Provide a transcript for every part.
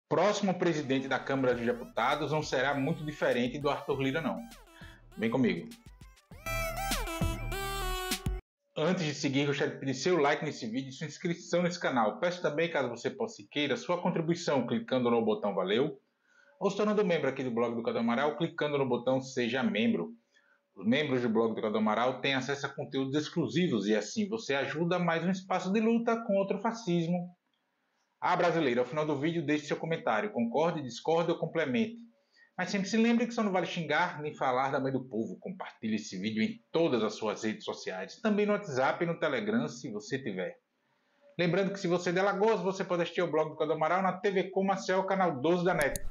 Próximo presidente da Câmara dos Deputados não será muito diferente do Arthur Lira, não. Vem comigo. Antes de seguir, gostaria de pedir seu like nesse vídeo e sua inscrição nesse canal. Peço também, caso você possa e queira, sua contribuição clicando no botão Valeu, ou se tornando membro aqui do blog do Cadu Amaral, clicando no botão Seja Membro. Os membros do blog do Cadu Amaral têm acesso a conteúdos exclusivos e assim você ajuda mais um espaço de luta contra o fascismo brasileiro. Ao final do vídeo, deixe seu comentário. Concorde, discorde ou complemente. Mas sempre se lembre que só não vale xingar nem falar da mãe do povo. Compartilhe esse vídeo em todas as suas redes sociais. Também no WhatsApp e no Telegram, se você tiver. Lembrando que se você é de Alagoas, você pode assistir ao blog do Cadu Amaral na TV Com Marcel, canal 12 da NET.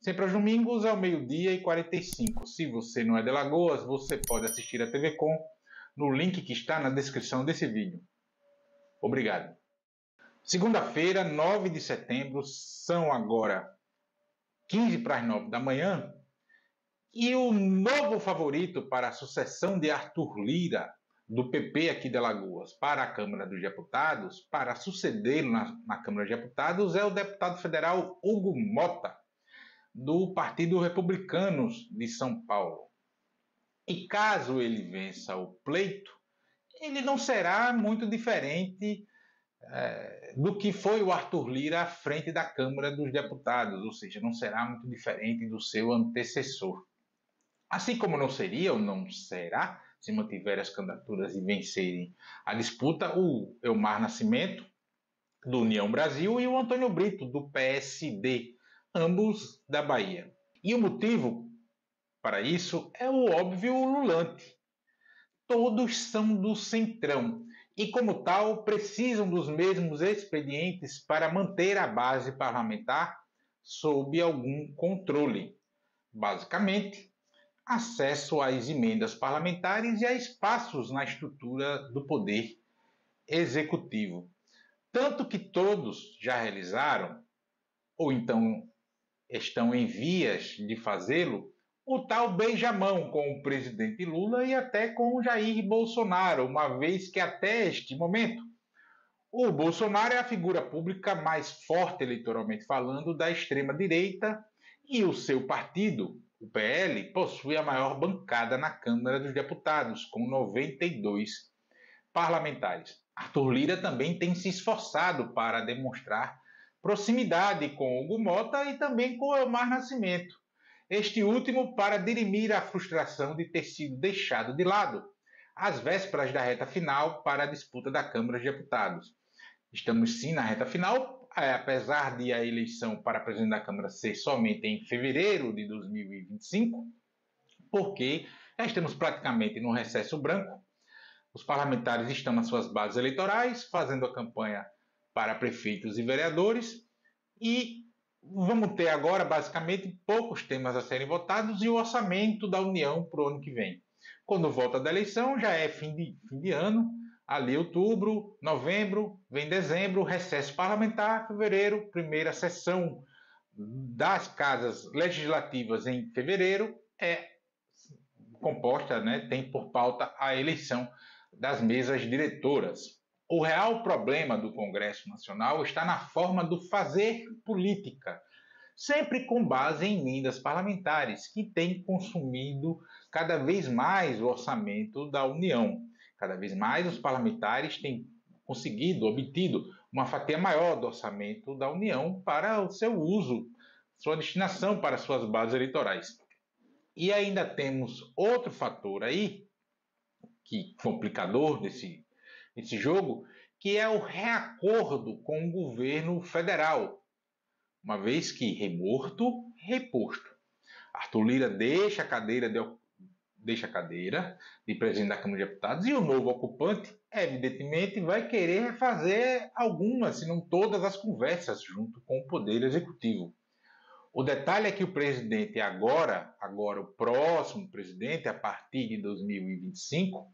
Sempre aos domingos, ao 12h45. Se você não é de Alagoas, você pode assistir a TV Com no link que está na descrição desse vídeo. Obrigado. Segunda-feira, 9 de setembro, são agora 15 para as 9 da manhã, e o novo favorito para a sucessão de Arthur Lira, do PP aqui de Alagoas, para a Câmara dos Deputados, para sucedê-lo na Câmara dos Deputados, é o deputado federal Hugo Mota, do Partido Republicanos de São Paulo. E caso ele vença o pleito, ele não será muito diferente do que foi o Arthur Lira à frente da Câmara dos Deputados, ou seja, não será muito diferente do seu antecessor. Assim como não seria ou não será, se mantiver as candidaturas e vencerem a disputa, o Elmar Nascimento, do União Brasil, e o Antônio Brito, do PSD, ambos da Bahia. E o motivo para isso é o óbvio ululante. Todos são do Centrão e, como tal, precisam dos mesmos expedientes para manter a base parlamentar sob algum controle. Basicamente, acesso às emendas parlamentares e a espaços na estrutura do poder executivo. Tanto que todos já realizaram, ou então estão em vias de fazê-lo, o tal beijamão com o presidente Lula e até com o Jair Bolsonaro, uma vez que até este momento o Bolsonaro é a figura pública mais forte eleitoralmente falando da extrema-direita e o seu partido, o PL, possui a maior bancada na Câmara dos Deputados, com 92 parlamentares. Arthur Lira também tem se esforçado para demonstrar proximidade com Hugo Mota e também com Elmar Nascimento. Este último para dirimir a frustração de ter sido deixado de lado, às vésperas da reta final para a disputa da Câmara dos Deputados. Estamos sim na reta final, apesar de a eleição para presidente da Câmara ser somente em fevereiro de 2025, porque já estamos praticamente no recesso branco. Os parlamentares estão nas suas bases eleitorais, fazendo a campanha para prefeitos e vereadores, e vamos ter agora, basicamente, poucos temas a serem votados e o orçamento da União para o ano que vem. Quando volta da eleição, já é fim de ano, ali outubro, novembro, vem dezembro, recesso parlamentar, fevereiro, primeira sessão das casas legislativas em fevereiro, é composta, tem por pauta a eleição das mesas diretoras. O real problema do Congresso Nacional está na forma do fazer política, sempre com base em emendas parlamentares, que têm consumido cada vez mais o orçamento da União. Cada vez mais os parlamentares têm obtido uma fatia maior do orçamento da União para o seu uso, sua destinação para suas bases eleitorais. E ainda temos outro fator aí, que complicador desse jogo, que é o reacordo com o governo federal, uma vez que remorto, reposto. Arthur Lira deixa a cadeira de presidente da Câmara de Deputados e o novo ocupante, evidentemente, vai querer fazer algumas, se não todas as conversas junto com o Poder Executivo. O detalhe é que o presidente agora o próximo presidente, a partir de 2025,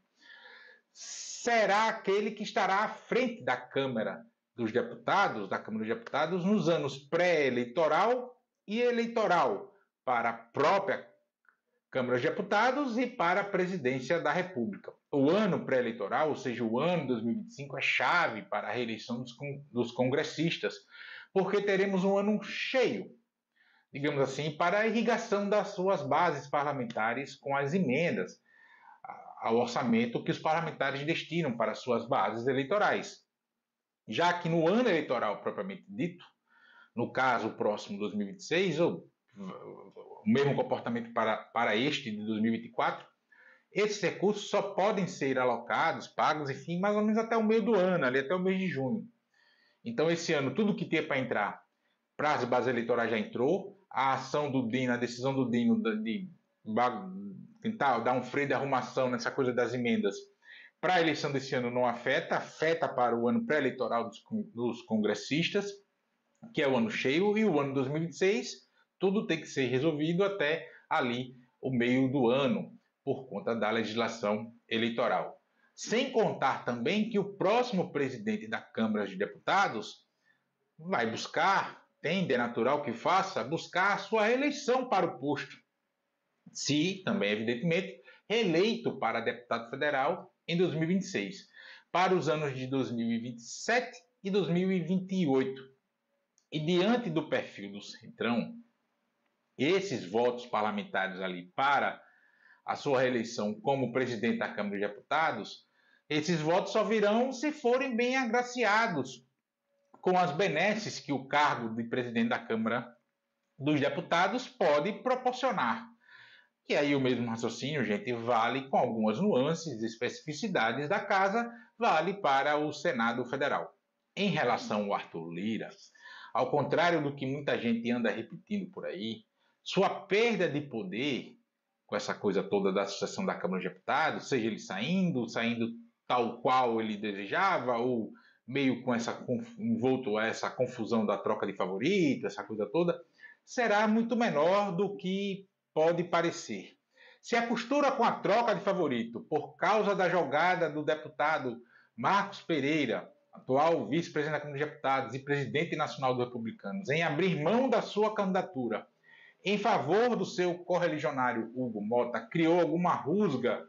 será aquele que estará à frente da Câmara dos Deputados, nos anos pré-eleitoral e eleitoral para a própria Câmara dos Deputados e para a presidência da República. O ano pré-eleitoral, ou seja, o ano 2025, é chave para a reeleição dos congressistas, porque teremos um ano cheio, digamos assim, para a irrigação das suas bases parlamentares com as emendas ao orçamento que os parlamentares destinam para suas bases eleitorais. Já que no ano eleitoral propriamente dito, no caso o próximo 2026, ou o mesmo comportamento para este de 2024, esses recursos só podem ser alocados, pagos, enfim, mais ou menos até o meio do ano, ali até o mês de junho. Então, esse ano, tudo que tinha para entrar para as bases eleitorais já entrou. A ação do Dino, a decisão do Dino de tentar dar um freio de arrumação nessa coisa das emendas para a eleição desse ano não afeta, afeta para o ano pré-eleitoral dos congressistas, que é o ano cheio, e o ano 2026, tudo tem que ser resolvido até ali o meio do ano, por conta da legislação eleitoral. Sem contar também que o próximo presidente da Câmara de Deputados vai buscar, tem de natural que faça, buscar a sua reeleição para o posto. Se, também evidentemente, reeleito para deputado federal em 2026, para os anos de 2027 e 2028. E diante do perfil do Centrão, esses votos parlamentares ali para a sua reeleição como presidente da Câmara de Deputados, esses votos só virão se forem bem agraciados com as benesses que o cargo de presidente da Câmara dos Deputados pode proporcionar. E aí o mesmo raciocínio, gente, vale com algumas nuances e especificidades da casa, vale para o Senado Federal. Em relação ao Arthur Lira, ao contrário do que muita gente anda repetindo por aí, sua perda de poder, com essa coisa toda da sucessão da Câmara de Deputados, seja ele saindo tal qual ele desejava, ou meio com envolto a essa confusão da troca de favorito, essa coisa toda, será muito menor do que pode parecer. Se a costura com a troca de favorito, por causa da jogada do deputado Marcos Pereira, atual vice-presidente da Câmara de Deputados e presidente nacional dos republicanos, em abrir mão da sua candidatura em favor do seu correligionário Hugo Mota, criou alguma rusga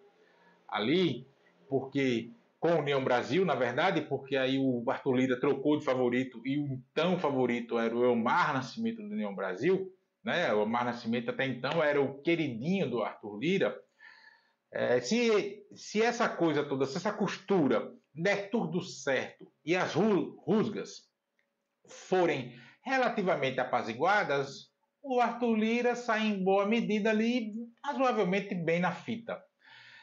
ali, porque com a União Brasil, na verdade, porque aí o Arthur Lira trocou de favorito e o então favorito era o Elmar Nascimento do União Brasil, né? O Elmar Nascimento até então era o queridinho do Arthur Lira. Se essa coisa toda, se essa costura der tudo certo e as rusgas forem relativamente apaziguadas, o Arthur Lira sai em boa medida ali, razoavelmente bem na fita.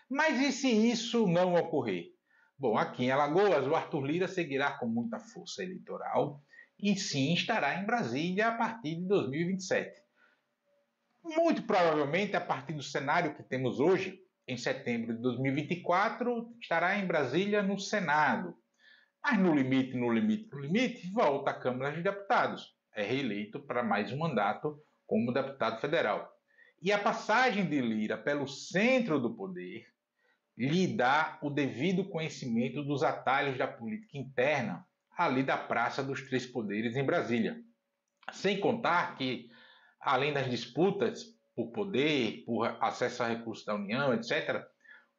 Mas e se isso não ocorrer? Bom, aqui em Alagoas, o Arthur Lira seguirá com muita força eleitoral e sim estará em Brasília a partir de 2027. Muito provavelmente, a partir do cenário que temos hoje, em setembro de 2024, estará em Brasília no Senado. Mas no limite, volta à Câmara de Deputados. É reeleito para mais um mandato como deputado federal. E a passagem de Lira pelo centro do poder lhe dá o devido conhecimento dos atalhos da política interna ali da Praça dos Três Poderes em Brasília. Sem contar que, além das disputas por poder, por acesso a recursos da União, etc.,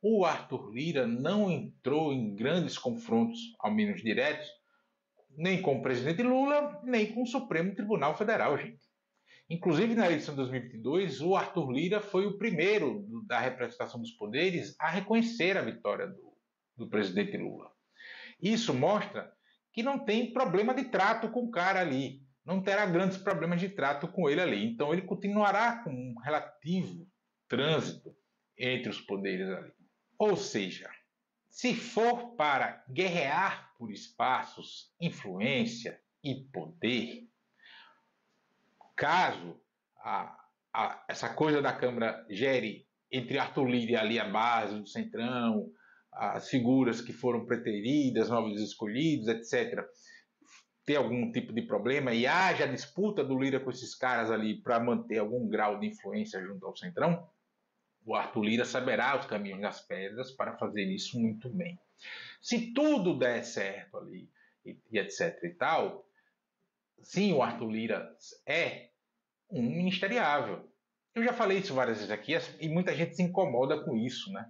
o Arthur Lira não entrou em grandes confrontos, ao menos diretos, nem com o presidente Lula, nem com o Supremo Tribunal Federal, gente. Inclusive, na eleição de 2022, o Arthur Lira foi o primeiro da representação dos poderes a reconhecer a vitória do presidente Lula. Isso mostra que não tem problema de trato com o cara ali, não terá grandes problemas de trato com ele ali. Então, ele continuará com um relativo trânsito entre os poderes ali. Ou seja, se for para guerrear por espaços, influência e poder, caso essa coisa da Câmara gere entre Arthur Lira e ali a base do Centrão, as figuras que foram preteridas, novos escolhidos, etc., ter algum tipo de problema e haja disputa do Lira com esses caras ali para manter algum grau de influência junto ao Centrão, o Arthur Lira saberá os caminhos das pedras para fazer isso muito bem. Se tudo der certo ali, e etc e tal, sim, o Arthur Lira é um ministeriável. Eu já falei isso várias vezes aqui e muita gente se incomoda com isso, né?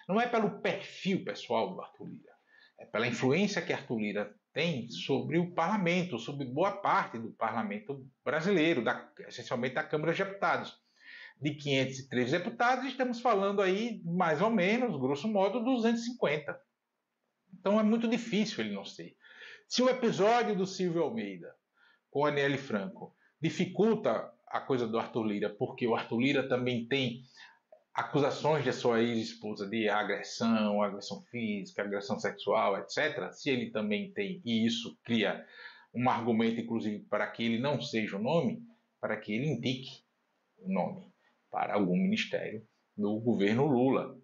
Não é pelo perfil pessoal do Arthur Lira, é pela influência que Arthur Lira tem sobre o parlamento, sobre boa parte do parlamento brasileiro, essencialmente da Câmara de Deputados. De 503 deputados, estamos falando aí, mais ou menos, grosso modo, 250. Então é muito difícil ele não ser. Se o episódio do Silvio Almeida com a Aniele Franco dificulta a coisa do Arthur Lira, porque o Arthur Lira também tem acusações de sua ex-esposa de agressão física, agressão sexual, etc., se ele também tem, e isso cria um argumento, inclusive, para que ele não seja o nome, para que ele indique o nome para algum ministério do governo Lula.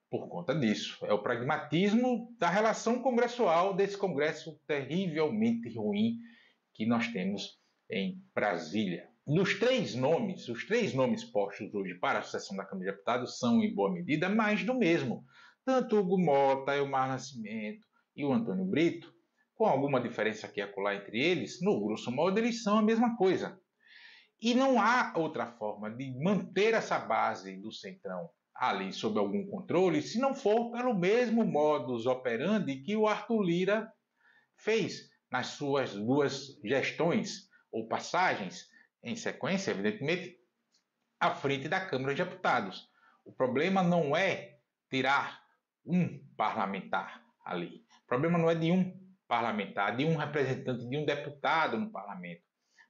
Por conta disso, é o pragmatismo da relação congressual desse Congresso terrivelmente ruim que nós temos em Brasília. Os três nomes postos hoje para a sucessão da Câmara de Deputados são, em boa medida, mais do mesmo. Tanto o Hugo Mota, Elmar Nascimento e o Antônio Brito, com alguma diferença aqui e acolá entre eles, no grosso modo eles são a mesma coisa. E não há outra forma de manter essa base do Centrão ali sob algum controle, se não for pelo mesmo modus operandi que o Arthur Lira fez nas suas duas gestões ou passagens em sequência, evidentemente, à frente da Câmara de Deputados. O problema não é tirar um parlamentar ali. O problema não é de um parlamentar, de um representante, de um deputado no parlamento.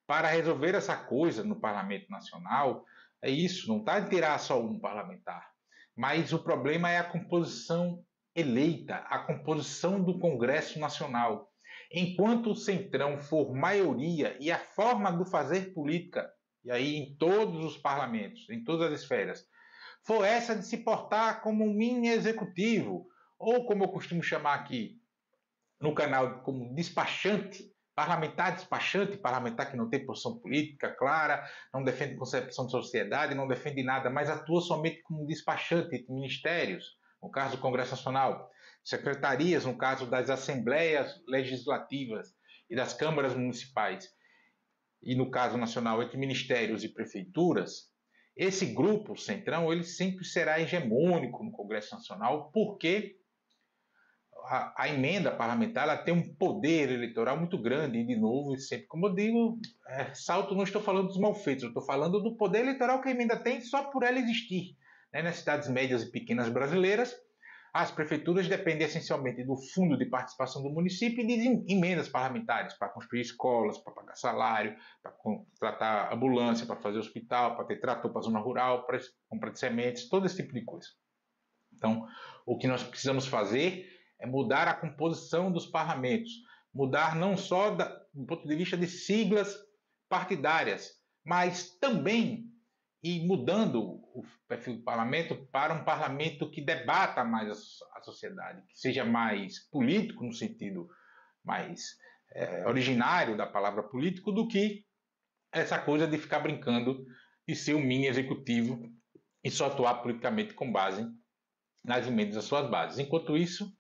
Para resolver essa coisa no Parlamento Nacional, é isso, não está de tirar só um parlamentar. Mas o problema é a composição eleita, a composição do Congresso Nacional. Enquanto o Centrão for maioria e a forma do fazer política, e aí em todos os parlamentos, em todas as esferas, for essa de se portar como um mini executivo, ou como eu costumo chamar aqui no canal, como despachante, parlamentar que não tem posição política clara, não defende concepção de sociedade, não defende nada, mas atua somente como despachante de ministérios, no caso do Congresso Nacional, secretarias, no caso das assembleias legislativas e das câmaras municipais, e no caso nacional, entre ministérios e prefeituras, esse grupo centrão ele sempre será hegemônico no Congresso Nacional, porque a emenda parlamentar ela tem um poder eleitoral muito grande, e de novo, sempre como eu digo, não estou falando dos malfeitos, eu estou falando do poder eleitoral que a emenda tem só por ela existir. Nas cidades médias e pequenas brasileiras, as prefeituras dependem essencialmente do fundo de participação do município e de emendas parlamentares para construir escolas, para pagar salário, para contratar ambulância, para fazer hospital, para ter trator para a zona rural, para comprar de sementes, todo esse tipo de coisa. Então, o que nós precisamos fazer é mudar a composição dos parlamentos, mudar não só do ponto de vista de siglas partidárias, mas também ir mudando o perfil do parlamento para um parlamento que debata mais a sociedade, que seja mais político no sentido mais originário da palavra político do que essa coisa de ficar brincando de ser um mini executivo e só atuar politicamente com base nas emendas das suas bases. Enquanto isso,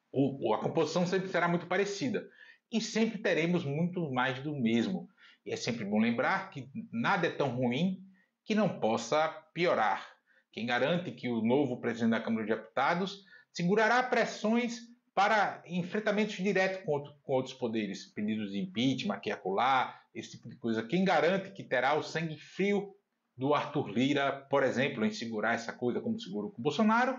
a composição sempre será muito parecida e sempre teremos muito mais do mesmo. E é sempre bom lembrar que nada é tão ruim que não possa piorar. Quem garante que o novo presidente da Câmara de Deputados segurará pressões para enfrentamentos diretos com outros poderes, pedidos de impeachment, aqui e acolá, esse tipo de coisa. Quem garante que terá o sangue frio do Arthur Lira, por exemplo, em segurar essa coisa como segurou com o Bolsonaro,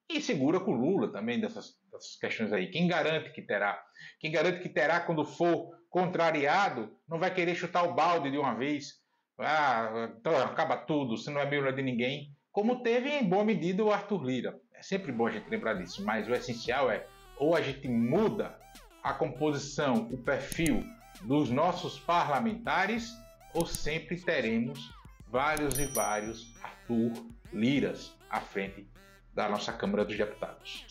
e segura com o Lula também dessas questões aí. Quem garante que terá? Quem garante que terá quando for contrariado, não vai querer chutar o balde de uma vez. Então acaba tudo, se não é meu, não é de ninguém. Como teve em boa medida o Arthur Lira. É sempre bom a gente lembrar disso, mas o essencial é ou a gente muda a composição, o perfil dos nossos parlamentares, ou sempre teremos vários e vários Arthur Liras à frente da nossa Câmara dos Deputados.